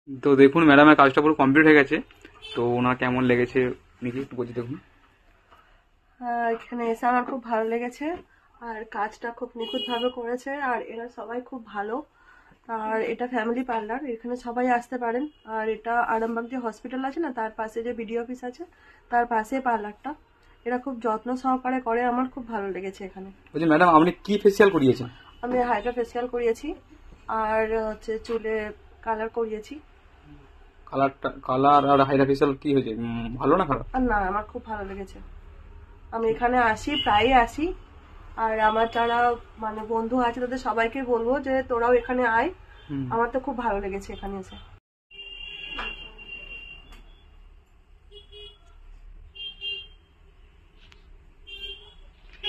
তো দেখুন ম্যাডামের কাজটা পুরো কমপ্লিট হয়ে গেছে। তো ওনার কেমন লেগেছে নাকি একটু বলছি দেখুন। এখানে এসে আমার খুব ভালো লেগেছে, আর কাজটা খুব নিখুঁতভাবে করেছে, আর এরা সবাই খুব ভালো। আর এটা ফ্যামিলি পার্লার, এখানে সবাই আসতে পারেন। আর এটা আরামবাগ যে হসপিটাল আছে না, তার পাশে যে বিডিও অফিস আছে তার পাশে পার্লারটা। এরা খুব যত্ন সহকারে করে, আমার খুব ভালো লেগেছে এখানে। বলছি ম্যাডাম আপনি কি ফেসিয়াল করিয়েছেন? আমি হাইড্রা ফেসিয়াল করিয়েছি, আর হচ্ছে চুলে কালার করিয়েছি। কালার আর হাইড্রা ফেসিয়াল কি হয়েছে, ভালো না খারাপ? আর না, আমার খুব ভালো লেগেছে। আমি এখানে আসি, প্রায়ই আসি। আর আমার যারা মানে বন্ধু আছে তাদের সবাইকে বলবো যে তোরাও এখানে আয়। আমার তো খুব ভালো লেগেছে এখানে এসে।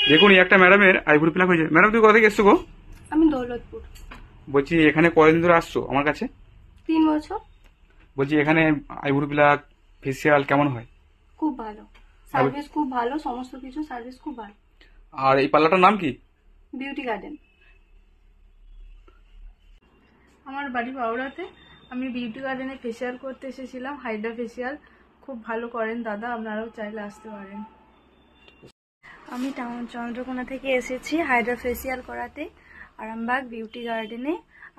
দেখুন এই একটা ম্যাডামের আইব্রো প্লাক হয়েছে। ম্যাডাম তুমি কোথা থেকে এসছো গো? আমি দৌলতপুর। বলছি এখানে কয়দিন ধরে আসছো আমার কাছে? 3 বছর। বলছি এখানে আইব্রো প্লাক ফেসিয়াল কেমন হয়? খুব ভালো সার্ভিস, খুব ভালো, সমস্ত কিছু সার্ভিস খুব ভালো। আর এই পার্লারটার নাম কি? Beauty garden. আমার বাড়ি বাউড়াতে। আমি বিউটি গার্ডেনে ফেসিয়াল করতে এসেছিলাম, হাইড্রা ফেসিয়াল। খুব ভালো করেন দাদা, আপনারাও চাইলে আসতে পারেন। আমি টাউন চন্দ্রকোনা থেকে এসেছি হাইড্রা ফেসিয়াল করাতে আরামবাগ বিউটি গার্ডেনে।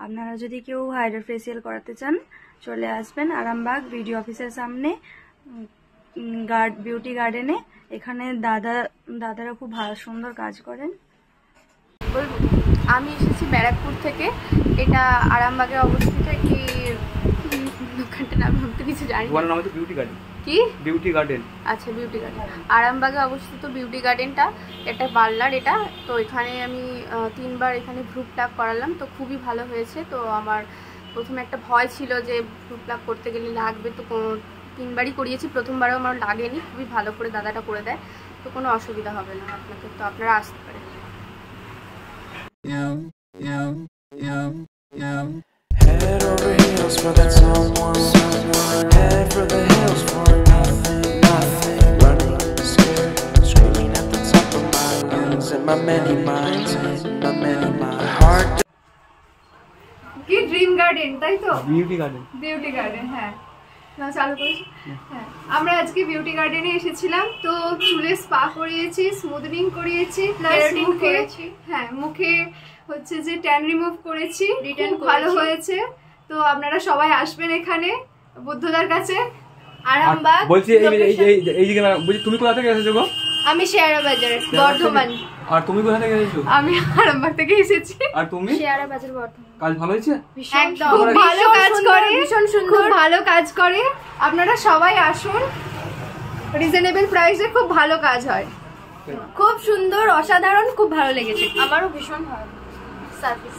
আপনারা যদি কেউ হাইড্রা ফেসিয়াল করাতে চান চলে আসবেন আরামবাগ বিডিও অফিসের সামনে বিউটি গার্ডেনে। এখানে দাদারা খুব ভালো সুন্দর কাজ করেন। আমি এসেছি ব্যারাকপুর থেকে। এটা আরামবাগে অবস্থিত একটি দোকানটার নাম আমি তো কিছু জানি না। নাম হচ্ছে বিউটি গার্ডেন। কি বিউটি গার্ডেন? আচ্ছা, বিউটি গার্ডেন আরামবাগে অবস্থিত বিউটি গার্ডেনটা একটা পার্লার এটা। তো এখানে আমি 3 বার এখানে ভ্রু প্লাক করালাম, তো খুবই ভালো হয়েছে। তো আমার প্রথমে একটা ভয় ছিল যে ভ্রু প্লাক করতে গেলে লাগবে, তো 3 বারই করিয়েছি, প্রথমবারও আমার লাগেনি। খুবই ভালো করে দাদাটা করে দেয়, তো কোনো অসুবিধা হবে না আপনাকে। তো আপনারা আসতে পারেন। Head over heels for that someone. Head for the hills for nothing. Running, scared, screaming at the top of my lungs. In my many minds, my heart. কি ড্রিম গার্ডেন, তাই তো? Beauty garden. বিউটি গার্ডেন, হ্যাঁ না চালু করেছি। হ্যাঁ, আমরা আজকে বিউটি গার্ডেনে এসেছিলাম। তো চুলে স্পা করিয়েছি, স্মুথনিং করিয়েছি, প্লাস মুখে, হ্যাঁ মুখে হচ্ছে যে ট্যান রিমুভ করেছি, খুব ভালো হয়েছে। তো আপনারা সবাই আসবেন এখানে বুদ্ধদার কাছে আরামবাগ। বলছি এই বলছি তুমি কোথা থেকে এসেছো গো? আমি শেয়ারা বাজারে, বর্ধমান। আর তুমি কোথা থেকে এসেছো? আমি আরামবাগ থেকে এসেছি। আর তুমি? শেয়ারা বাজার, বর্ধমান। কাজ ভালো হয়েছে? একদম খুব ভালো কাজ করে, ভীষণ সুন্দর, খুব ভালো কাজ করে। আপনারা সবাই আসুন, রিজনেবল প্রাইসে খুব ভালো কাজ হয়। খুব সুন্দর, অসাধারণ, খুব ভালো লেগেছে। আমারও ভীষণ ভালো সার্ভিস।